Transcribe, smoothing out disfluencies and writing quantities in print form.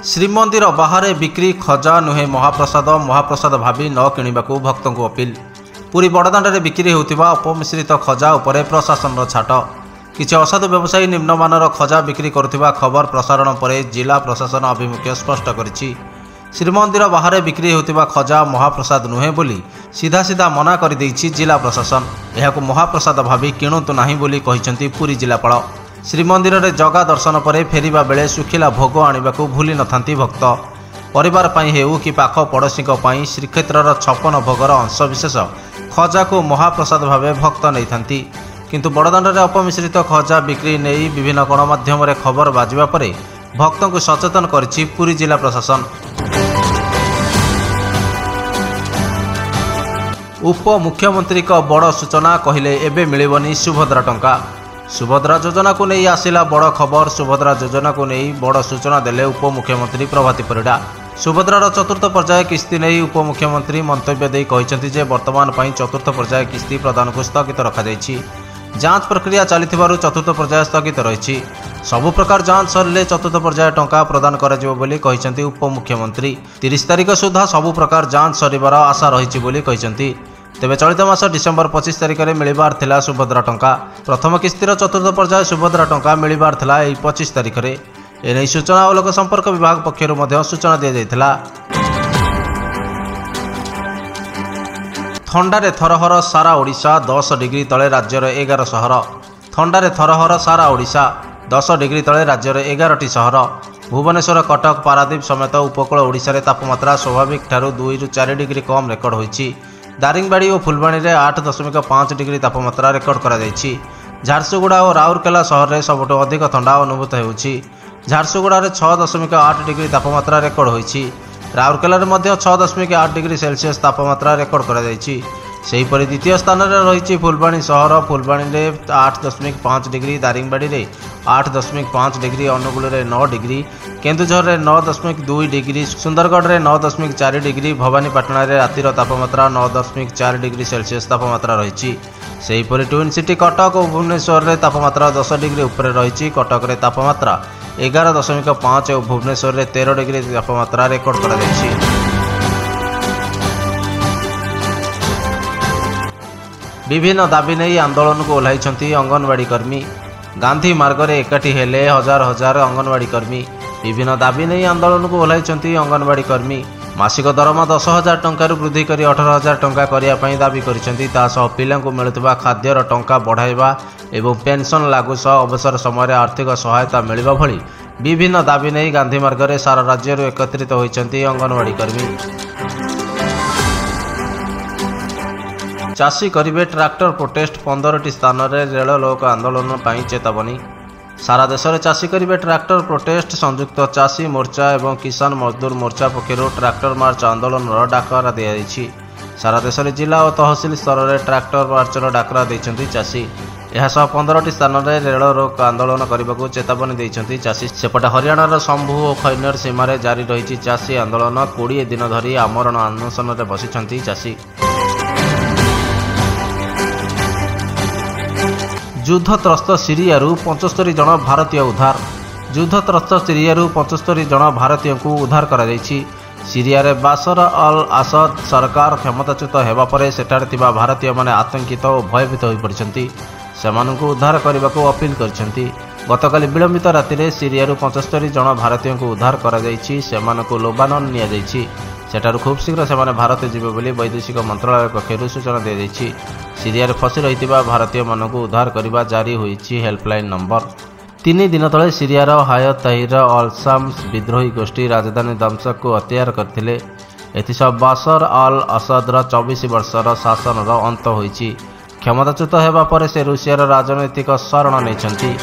श्रीमंदिर बाहर बिक्री खजा नुहे महाप्रसाद भावी न किणवाकू भक्तों को अपील। पुरी बड़दाण्ड बिक्री होता अपमिश्रित खजा उपरे प्रशासन छाट। किसी असाधु व्यवसायी निम्नमानर खजा बिक्री करुवा खबर प्रसारण पर जिला प्रशासन आभिमुख्य स्पष्ट करिछि। श्रीमंदिर बाहर बिक्री होता खजा महाप्रसाद नुहे बोली सीधा सीधा मना कर देइछि जिला प्रशासन। यहाकू महाप्रसाद भावी किणुतु नाही बोली कहिसेंति पुरी जिलापाल। श्रीमंदिर में जगा दर्शन पर फेरिबा बेले सुखिला भोग आनिबाकू भूली नथांती भक्त। परिवार पाई हेउ कि पाख पड़ोशी श्रीक्षेत्रर 56 भोगर अंशविशेष खजा को महाप्रसाद भावे भक्त नहीं थांती। किंतु बड़दाण्ड में अपमिश्रित खजा बिक्री नहीं विभिन्न गणमाध्यम खबर बाजिबा परे भक्तों को सचेतन करिछि पुरी जिला प्रशासन। उप मुख्यमंत्री का बड़ सूचना कहले एबे मिलिबनी सुभद्रा टंका। सुभद्रा योजना को नहीं आसिला बड़ खबर। सुभद्रा योजना को नहीं बड़ सूचना देले उप मुख्यमंत्री प्रभाती परिडा। सुभद्रार चतुर्थ पर्याय किस्ती नहीं उप मुख्यमंत्री मंतव्य दे कहिसेंति जे वर्तमान पई चतुर्थ पर्याय किस्ती प्रदान को स्थगित रखा जायछि। जांच प्रक्रिया चलिथिबारु चतुर्थ पर्याय स्थगित रहिछि। सबु प्रकार जांच सरले चतुर्थ पर्याय टंका प्रदान करा जिवो बोली कहिसेंति उप मुख्यमंत्री। 30 तारिख सुधा सबु प्रकार जांच सरिबार आशा रहिछि बोली कहिसेंति। तेबे चलित मास डिसेम्बर 25 तारिख में मिलबार थिला सुभद्रा टंका। प्रथम किस्तीर चतुर्थ पर्याय सुभद्रा टंका मिलबार थिला 25 तारिख में। एने सूचना और लोक संपर्क विभाग पक्षरु मध्य सूचना दिया जायथिला। थंडारे थरहर सारा ओडिशा 10 डिग्री तले राज्यर 11 सहर। थंडारे थरहर सारा ओडिशा 10 डिग्री तले राज्यर 11टी सहर। भुवनेश्वर कटक पारादीप समेत उपकूल ओडिशा रे तापमात्रा स्वाभाविक ठारू 2 ରୁ 4 डिग्री कम रेकर्ड होईछि। दारिंगबाड़ी और फुलबाणी में 8.5 डिग्री तापमात्रा रेकर्ड करा जायछि। झारसुगुड़ा और राउरकेला सहर में सबुठु अधिक ठंडा अनुभूत होउछि। झारसुगुड़ा में 6.8 डिग्री तापमात्रा रेकर्ड होईछि। राउरकेला में 6.8 डिग्री सेल्सियस तापमात्रा रेकर्ड करा जायछि। सेहीपरि द्वितीय स्थान में रही फुलबाणी सहर। फुलबाणी में 8.5 डिग्री, दारिंगबाड़ी में 8.5 डिग्री, अनुगुल में 9 डिग्री, केन्दुझर में 9.2 डिग्री, सुंदरगढ़ में 9.4 डिग्री, भवानीपाटना में रातिर तापमात्रा 9.4 डिग्री सेल्सियस तापमात्रा रही। सेहीपरि ट्विन सिटी कटक और भुवनेश्वर में तापमात्रा 10 डिग्री उपरे रही। कटक में तापमात्रा 11.5 और भुवनेश्वर में 13 डिग्री तापमात्रा रेकर्ड करा जायछि। विभिन्न दाबी नहीं आंदोलन को ओह्लाइछन्ति अंगनवाड़ी कर्मी। गांधी मार्ग में एकाठी हेले हजार हजार अंगनवाड़ी कर्मी। विभिन्न दाबी नहीं आंदोलन को ओह्लाइछन्ति अंगनवाड़ी कर्मी। मासिक दरमा 10,000 टंका वृद्धि कर 18,000 टंका करिया पई दाबी करिसेंति। तासह पिलांकु मिलुतबा खाद्यर टंका बढ़ाइबा एवं पेंशन लागू सह अवसर समय आर्थिक सहायता मिलिबा भली विभिन्न दाबी नहीं गांधी मार्ग में सारा राज्य एकत्रित होइछन्ति अंगनवाड़ी कर्मी। चाषी करिवे ट्रैक्टर प्रोटेस्ट 15टी स्थान में रेल लोक आंदोलन पर चेतावनी। सारा देश में चाषी करिवे ट्रैक्टर प्रोटेस्ट। संयुक्त चाषी मोर्चा एवं किसान मजदूर मोर्चा पक्षर ट्रैक्टर मार्च आंदोलन डाकरा दी। सारा देश में जिला और तहसिल स्तर में ट्रैक्टर मार्चर डाकरा देइछन्ति चाषी। एहासह 15टी स्थान में रेल रोक आंदोलन करने को चेतावनी देइछन्ति चाषी। सेपटे हरियाणार शंभु और खैनर सीमार जारी रही चाषी आंदोलन। 20 दिन धरी आमरण अनशन में बसिछन्ति चाषी। युद्धत्रस्त सीरियारू 75 जन भारतीय उद्धार। युद्धत्रस्त सीरियारू 75 जन भारतीय को उद्धार करा जायछि। सीरिया रे बाशर अल आसाद सरकार क्षमताच्युत हेबा परे सेठारे थिबा भारतीय माने आतंकित और भयभीत होई पड़िछन्ति। सेमानंकु उद्धार करबाकू अपील करछन्ति। गतकाली विलंबित राति रे सीरियारू 75 जन भारतीय को उद्धार करा जायछि। सेमानंकु लोबानन निया जायछि। सेठारू खूब शीघ्र सेमाने भारत जिबे बोली वैदेशिक मंत्रालय पक्षरु सूचना दे जायछि। सीरिया रे फसी रहितिबा भारतीय मानकु उद्धार करिबा जारी होईछि हेल्पलाइन नंबर। 3 दिन तले सीरियार हायत ताहिर अल शाम्स विद्रोही गोष्ठी राजधानी दमशक को हत्यार करथिले। एथिसह बाशर अल असदर 24 वर्षर शासनर अंत होईछि। क्षमताच्युत हेबा परे से रूसियार राजनैतिक शरण नेछन्ति।